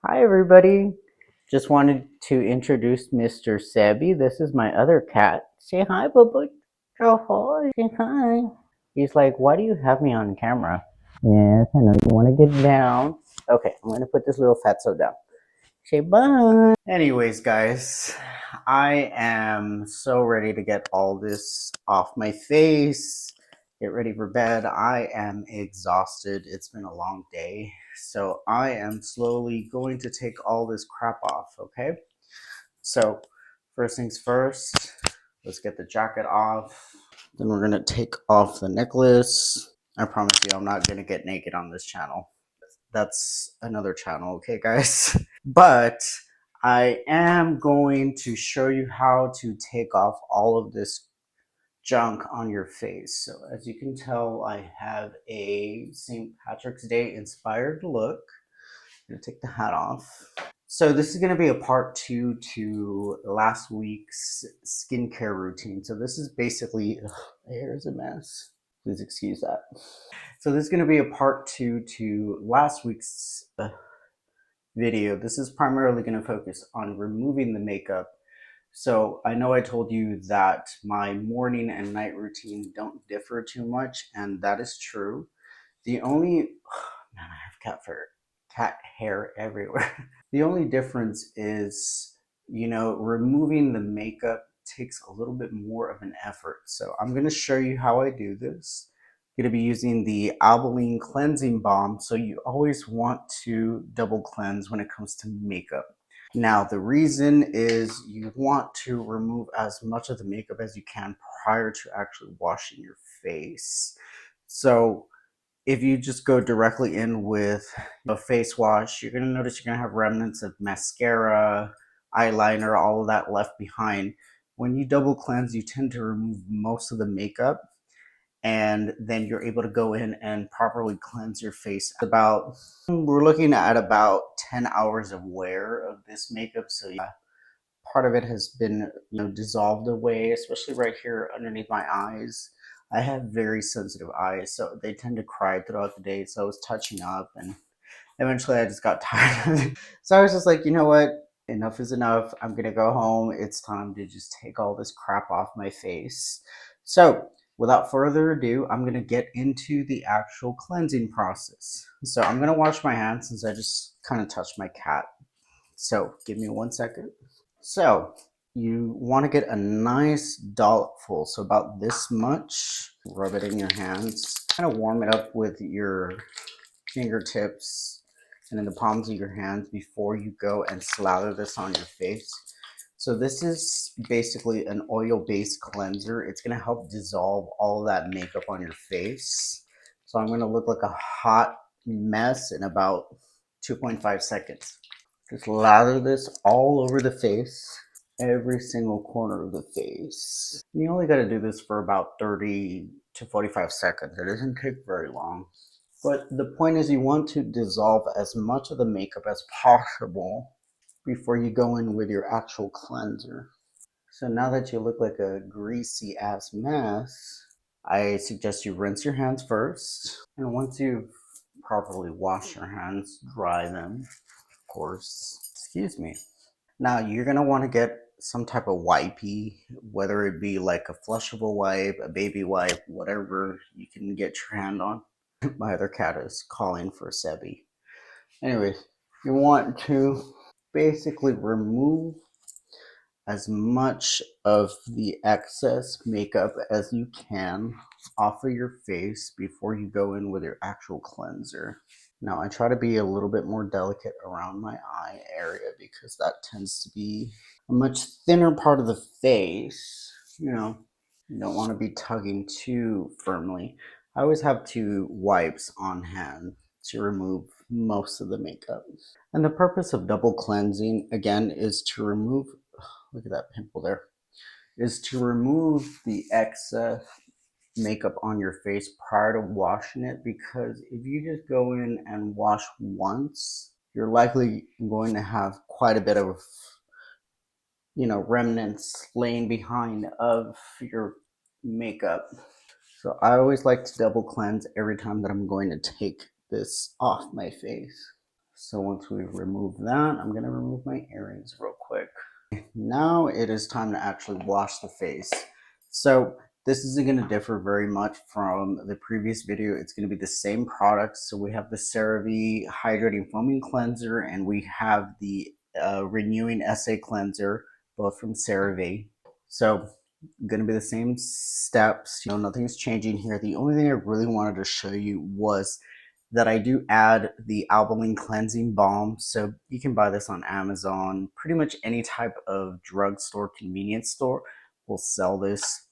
Hi everybody. Just wanted to introduce Mr. Sebby. This is my other cat. Say hi, Bubba. Oh, hi. Say hi. He's like, why do you have me on camera? Yes, I know you want to get down. Okay, I'm going to put this little fatso down. Say bye. Anyways, guys, I am so ready to get all this off my face, get ready for bed. I am exhausted. It's been a long day. So I am slowly going to take all this crap off, okay? So first things first, let's get the jacket off. Then we're gonna take off the necklace. I promise you I'm not gonna get naked on this channel. That's another channel, okay guys? But I am going to show you how to take off all of this junk on your face. So as you can tell, I have a St. Patrick's Day inspired look. I'm gonna take the hat off. So this is gonna be a part 2 to last week's skincare routine. So this is basically, ugh, my hair is a mess. Please excuse that. So this is gonna be a part 2 to last week's video. This is primarily gonna focus on removing the makeup. So I know I told you that my morning and night routine don't differ too much, and that is true. The only, man, I have cat hair everywhere. The only difference is, removing the makeup takes a little bit more of an effort. So I'm going to show you how I do this. I'm going to be using the Albolene cleansing balm. So you always want to double cleanse when it comes to makeup. Now, the reason is you want to remove as much of the makeup as you can prior to actually washing your face. So if you just go directly in with a face wash, you're going to notice you're going to have remnants of mascara, eyeliner, all of that left behind. When you double cleanse, you tend to remove most of the makeup, and then you're able to go in and properly cleanse your face. We're looking at about 10 hours of wear of this makeup. So yeah, part of it has been, dissolved away, especially right here underneath my eyes. I have very sensitive eyes, so they tend to cry throughout the day. So I was touching up, and eventually I just got tired of it. So I was just like, you know what? Enough is enough. I'm gonna go home. It's time to just take all this crap off my face. So without further ado, I'm gonna get into the actual cleansing process. So I'm gonna wash my hands since I just kind of touched my cat. So give me 1 second. So you want to get a nice dollop full, so about this much. Rub it in your hands. Kind of warm it up with your fingertips and in the palms of your hands before you go and slather this on your face. So this is basically an oil-based cleanser. It's going to help dissolve all of that makeup on your face. So I'm going to look like a hot mess in about 2.5 seconds. Just lather this all over the face, every single corner of the face. You only got to do this for about 30 to 45 seconds. It doesn't take very long. But the point is you want to dissolve as much of the makeup as possible before you go in with your actual cleanser. So now that you look like a greasy ass mess, I suggest you rinse your hands first. And once you've properly washed your hands, dry them, of course. Excuse me. Now you're gonna want to get some type of wipey, whether it be like a flushable wipe, a baby wipe, whatever you can get your hand on. My other cat is calling for Sebby. Anyways, you want to basically remove as much of the excess makeup as you can off of your face before you go in with your actual cleanser. Now I try to be a little bit more delicate around my eye area because that tends to be a much thinner part of the face. You don't want to be tugging too firmly. I always have two wipes on hand to remove most of the makeup. And the purpose of double cleansing, again, is to remove, look at that pimple there, is to remove the excess makeup on your face prior to washing it, because if you just go in and wash once, you're likely going to have quite a bit of remnants laying behind of your makeup. So I always like to double cleanse every time that I'm going to take this off my face. So once we remove that, I'm gonna remove my earrings real quick. Now it is time to actually wash the face. So this isn't going to differ very much from the previous video. It's going to be the same products. So we have the CeraVe Hydrating Foaming Cleanser, and we have the Renewing Essay Cleanser, both from CeraVe. So going to be the same steps. You know, nothing's changing here. The only thing I really wanted to show you was that I do add the Albolene Cleansing Balm. So you can buy this on Amazon. Pretty much any type of drugstore, convenience store will sell this.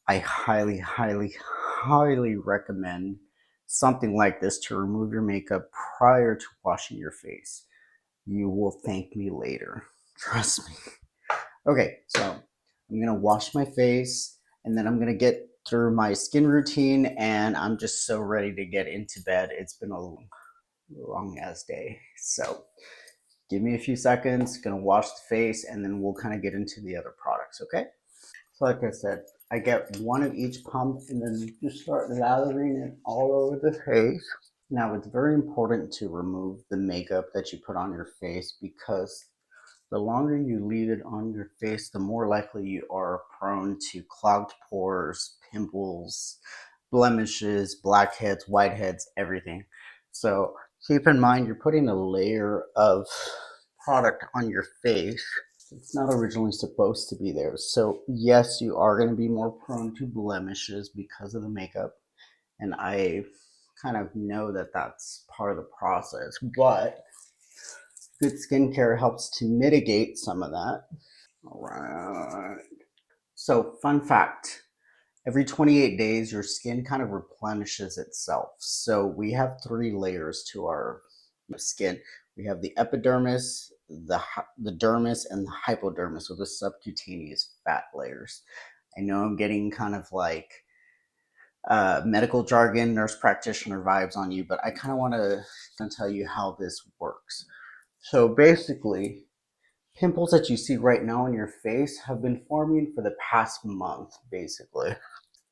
I highly, highly, highly recommend something like this to remove your makeup prior to washing your face. You will thank me later. Trust me. Okay, so I'm gonna wash my face and then I'm gonna get through my skin routine, and I'm just so ready to get into bed. It's been a long ass day. So give me a few seconds, gonna wash the face, and then we'll kind of get into the other products, okay? So like I said, I get one of each pump and then just start lathering it all over the face. Now it's very important to remove the makeup that you put on your face, because the longer you leave it on your face, the more likely you are prone to clogged pores, pimples, blemishes, blackheads, whiteheads, everything. So keep in mind you're putting a layer of product on your face. It's not originally supposed to be there. So yes, you are going to be more prone to blemishes because of the makeup. And I kind of know that that's part of the process, but good skincare helps to mitigate some of that. All right. So, fun fact, every 28 days, your skin kind of replenishes itself. So, we have three layers to our skin. We have the epidermis, the dermis, and the hypodermis, so the subcutaneous fat layers. I know I'm getting kind of like medical jargon, nurse practitioner vibes on you, but I kind of want to tell you how this works. So basically, pimples that you see right now on your face have been forming for the past month, basically.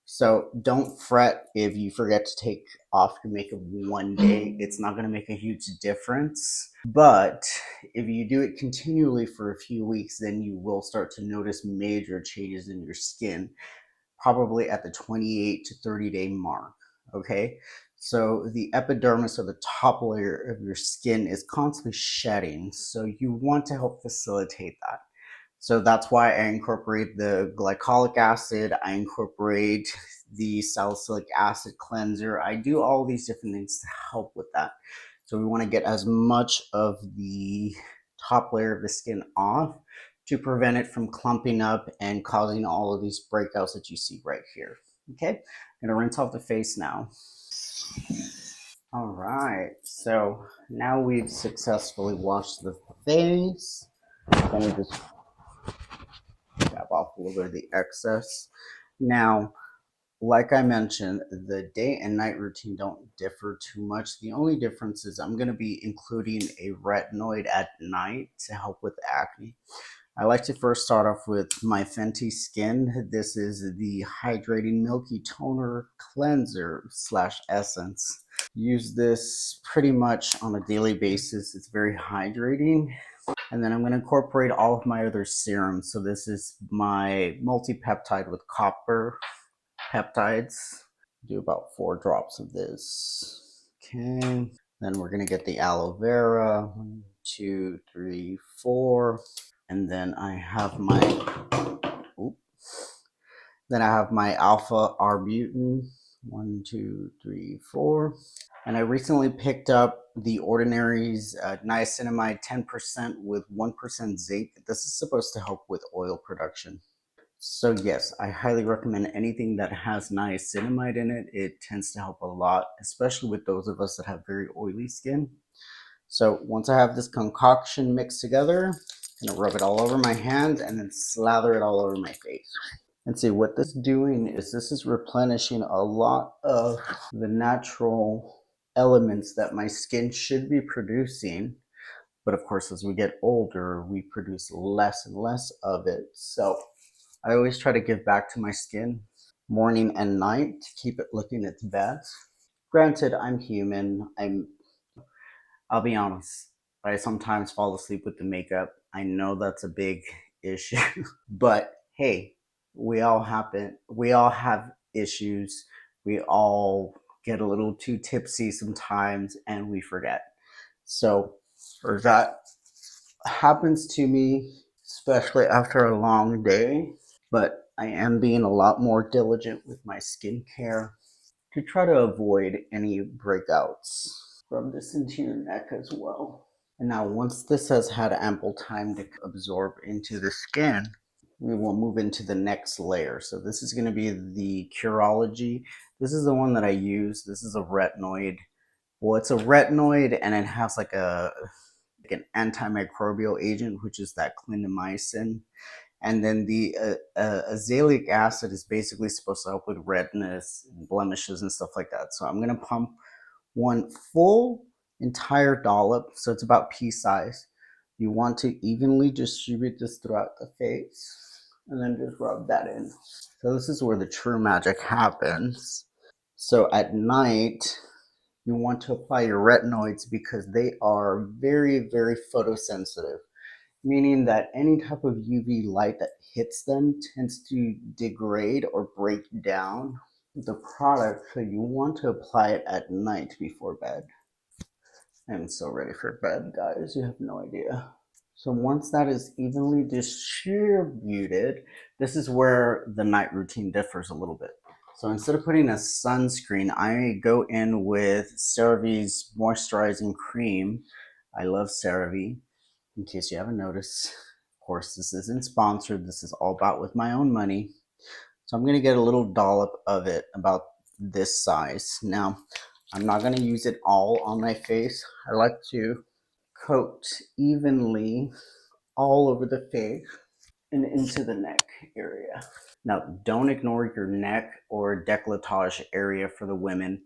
So don't fret if you forget to take off your makeup one day. It's not going to make a huge difference. But if you do it continually for a few weeks, then you will start to notice major changes in your skin, probably at the 28 to 30 day mark. Okay, so the epidermis, or the top layer of your skin, is constantly shedding, so you want to help facilitate that. So that's why I incorporate the glycolic acid, I incorporate the salicylic acid cleanser. I do all these different things to help with that. So we want to get as much of the top layer of the skin off to prevent it from clumping up and causing all of these breakouts that you see right here. Okay, I'm gonna rinse off the face now. All right, so now we've successfully washed the face. I'm gonna just dab off a little bit of the excess. Now, like I mentioned, the day and night routine don't differ too much. The only difference is I'm going to be including a retinoid at night to help with acne. I like to first start off with my Fenty Skin. This is the Hydrating Milky Toner Cleanser slash Essence. Use this pretty much on a daily basis. It's very hydrating. And then I'm going to incorporate all of my other serums. So this is my Multi-Peptide with copper peptides. Do about 4 drops of this. Okay. Then we're going to get the aloe vera. 1, 2, 3, 4. And then I have my alpha arbutin. 1, 2, 3, 4. And I recently picked up the Ordinary's niacinamide 10% with 1% zinc. This is supposed to help with oil production. So yes, I highly recommend anything that has niacinamide in it. It tends to help a lot, especially with those of us that have very oily skin. So once I have this concoction mixed together, I'm gonna rub it all over my hands and then slather it all over my face. And see, what this is doing is this is replenishing a lot of the natural elements that my skin should be producing. But of course, as we get older, we produce less and less of it. So I always try to give back to my skin morning and night to keep it looking its best. Granted, I'm human. I'll be honest. I sometimes fall asleep with the makeup. I know that's a big issue, but hey, we all have issues. We all get a little too tipsy sometimes and we forget. So, or that happens to me, especially after a long day. But I am being a lot more diligent with my skincare to try to avoid any breakouts. Rub this into your neck as well. And now once this has had ample time to absorb into the skin, we will move into the next layer. So this is going to be the Curology. This is the one that I use. This is a retinoid. Well, it's a retinoid and it has like an antimicrobial agent, which is that clindamycin. And then the azelaic acid is basically supposed to help with redness and blemishes and stuff like that. So I'm going to pump one full entire dollop, so it's about pea size. You want to evenly distribute this throughout the face and then just rub that in. So this is where the true magic happens. So at night, you want to apply your retinoids because they are very, very photosensitive, meaning that any type of UV light that hits them tends to degrade or break down the product, so you want to apply it at night before bed. I'm so ready for bed, guys. You have no idea. So once that is evenly distributed, this is where the night routine differs a little bit. So instead of putting a sunscreen, I go in with CeraVe's moisturizing cream. I love CeraVe, in case you haven't noticed. Of course, this isn't sponsored. This is all about with my own money. So I'm going to get a little dollop of it, about this size. Now, I'm not going to use it all on my face. I like to coat evenly all over the face and into the neck area. Now, don't ignore your neck or décolletage area for the women.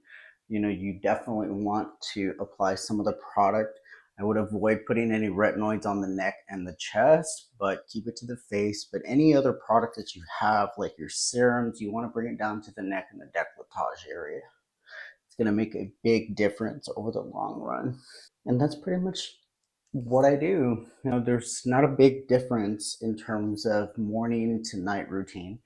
You know, you definitely want to apply some of the product. I would avoid putting any retinoids on the neck and the chest, but keep it to the face. But any other product that you have, like your serums, you want to bring it down to the neck and the décolletage area. It's going to make a big difference over the long run. And that's pretty much what I do. You know, there's not a big difference in terms of morning to night routine.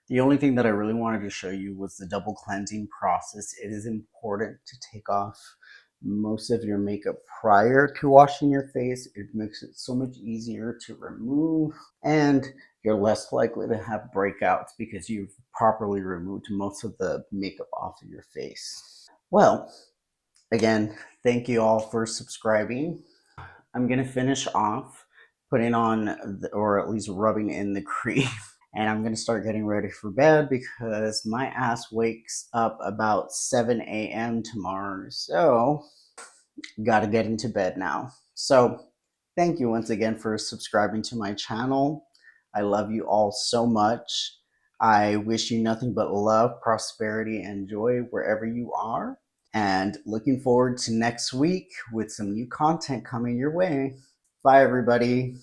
The only thing that I really wanted to show you was the double cleansing process. It is important to take off most of your makeup prior to washing your face. It makes it so much easier to remove, and you're less likely to have breakouts because you've properly removed most of the makeup off of your face. Well, again, thank you all for subscribing. I'm gonna finish off putting on or at least rubbing in the cream, and I'm gonna start getting ready for bed because my ass wakes up about 7 a.m. tomorrow. So gotta get into bed now. So thank you once again for subscribing to my channel. I love you all so much. I wish you nothing but love, prosperity, and joy wherever you are. And looking forward to next week with some new content coming your way. Bye, everybody.